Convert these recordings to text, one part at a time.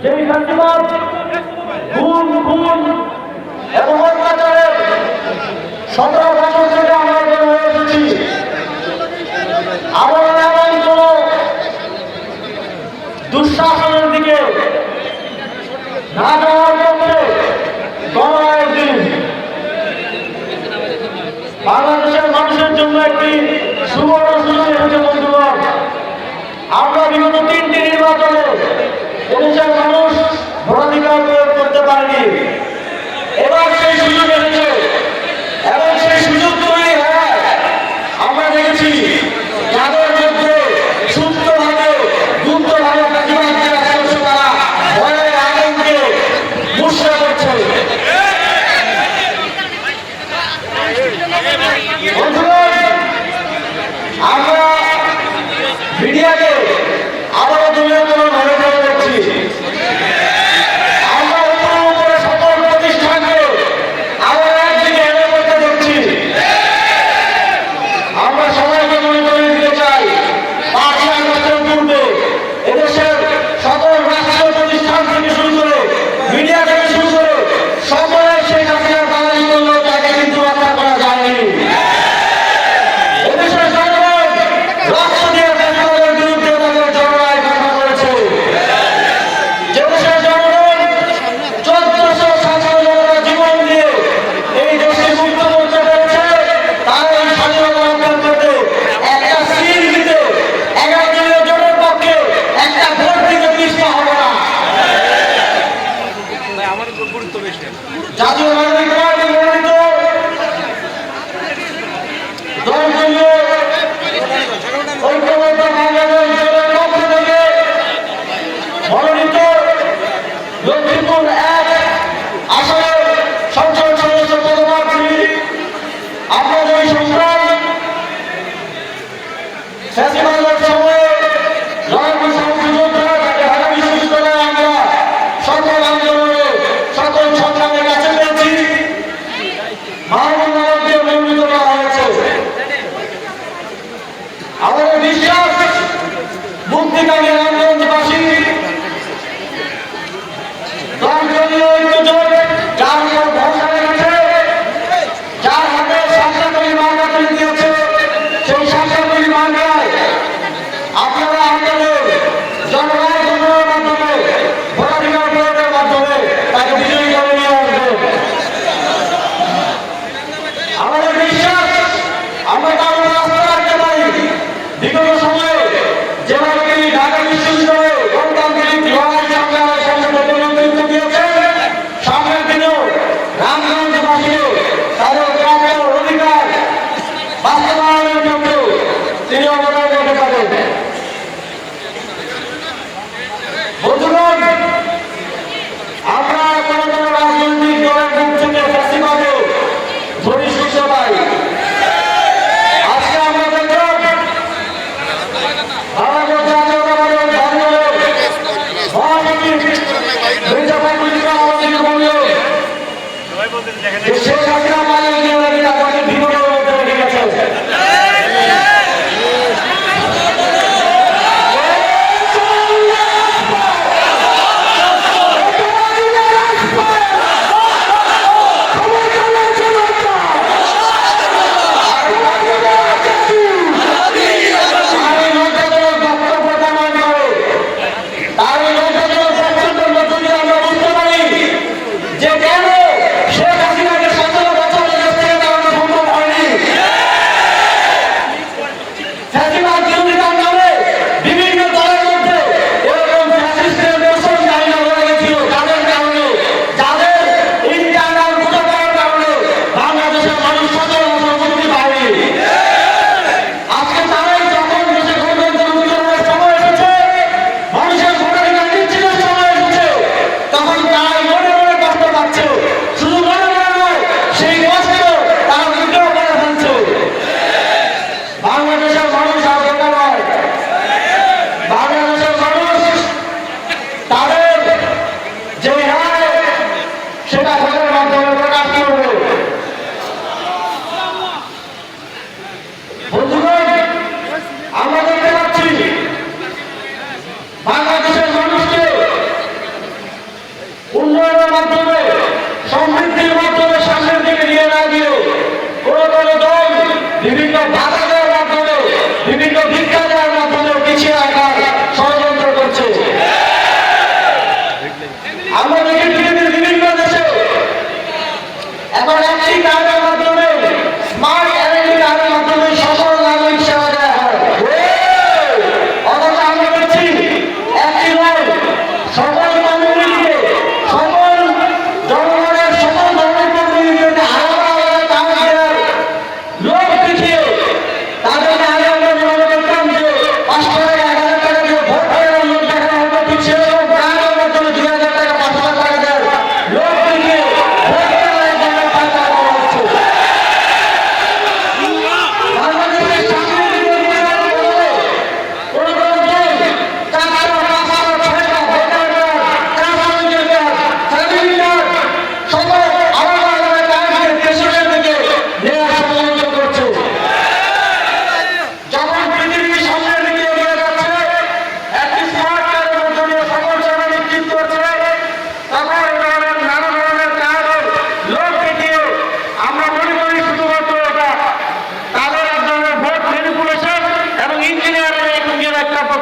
যেই ফ্যাসিবাদ খুন এবং অত্যাচারের 17 বছর থেকে আমরা বের হয়ে এসেছি। আমরা এমন কোন দুঃশাসনের দিকে না যাওয়ার পক্ষে গণরায়ের দিন বাংলাদেশের মানুষের জন্য একটি সুবর্ণ সুযোগ এসেছে বন্ধুগণ। আমরা বিগত 3টি নির্বাচনে এদেশের মানুষ ভোটাধিকার প্রয়োগ করতে পারেনি। এবার সেই সুযোগ এসেছে এবং সেই সুযোগ তৈরি হয় আমরা দেখেছি যাদের মধ্যে সুস্থভাবে দ্রুতভাবে প্রতিবাদকে আসছে তারা ভয়ের আতঙ্কে মুশরা করছে। আমরা মিডিয়াকে আবারও দলীয় কোনো ধরে ধরে দেখছি। আমরা উপরে সকল প্রতিষ্ঠানকে আবার একদিকে এনে করতে দেখছি। আমরা সবাইকে মনে করে দিতে চাই 5 আগস্টের পূর্বে এদেশের সকল রাষ্ট্রীয় প্রতিষ্ঠান থেকে শুরু করে মিডিয়া থেকে শুরু করে সকলে শেখ হাসিনার দালালি করলেও তাকে কিন্তু রক্ষা করা যায়নি। এদেশের জনগণ রক্ত দিয়ে ফ্যাসিবাদের বিরুদ্ধে তাদের জনরায় ঘোষণা করেছে। যে দেশের জনগণ 1400 ছাত্র জীবন দিয়ে এই দেশকে মুক্ত করতে পেরেছে তারা এই স্বাধীনতা রক্ষা করতে একটা সিল দিতে 11 দলীয় জোটের পক্ষে একটা ভোট দিতে পিছপা হবে না। জাতীয় নাগরিক পার্টি মনোনীত দলগুলো ঐক্যবদ্ধ বাংলাদেশ দলের পক্ষ থেকে মনোনীত লক্ষ্মীপুর 1 আসনের সংসদ সদস্য পদপ্রার্থী আপনাদের এই সংগ্রাম ফ্যাসিবাদের সময়ে লড়াই সংযোদ্ধা তাকে ঢাকা বিশ্ববিদ্যালয়ে আমরা সকল আন্দোলনে সকল সংগ্রামের কাছে পেয়েছি। মাহমুদ আলমকে মনোনীত করা হয়েছে। আমাদের বিশ্বাস মুক্তিকামী রামগঞ্জবাসী দলদলীয় ঐক্যজোট যার উপর ভরসা রেখেছে, যার হাতে শাসনাতলী মার্কা তুলে দিয়েছে, সেই শাসনাতলী মার্কায় আপনারা আপনাদের জনগণের গণনার মাধ্যমে ভোটাধিকার প্রয়োগের মাধ্যমে তাকে বিজয়ী করে নিয়ে আসবেন। আমাদের বিশ্বাস আমরা তার রাস্তা রাখতে পারি। বিগত সময়ে যেভাবে তিনি ঢাকা বিশ্ববিদ্যালয়ে গণতান্ত্রিক লড়াই সংগ্রামের সংগঠনের নেতৃত্ব দিয়েছেন, সামনের দিনেও রামগঞ্জবাসীকে তাদের প্রাপ্য অধিকার বাস্তবায়নের জন্য তিনি অবদান রেখে যাবেন। বন্ধুগণ, আমরা কোনো কোনো রাজনৈতিক দলের মুখ থেকে ফ্যাসিবাদে ধরিষ্ঠ পাই। আজকে আমরা দেখলাম বাংলাদেশ জাতীয়তাবাদী দলের মহাসচিব মির্জা ফখরুল ইসলাম আমাদেরকে বললেন যে শেখ হাসিনা মায়ের নিয়ে তাকে বিপদের মধ্যে রেখে গেছে।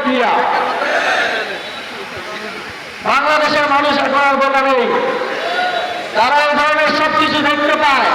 প্রক্রিয়া। বাংলাদেশের মানুষ এখন আর বোকা নেই, তারা এই ধরনের সবকিছু দেখতে পায়।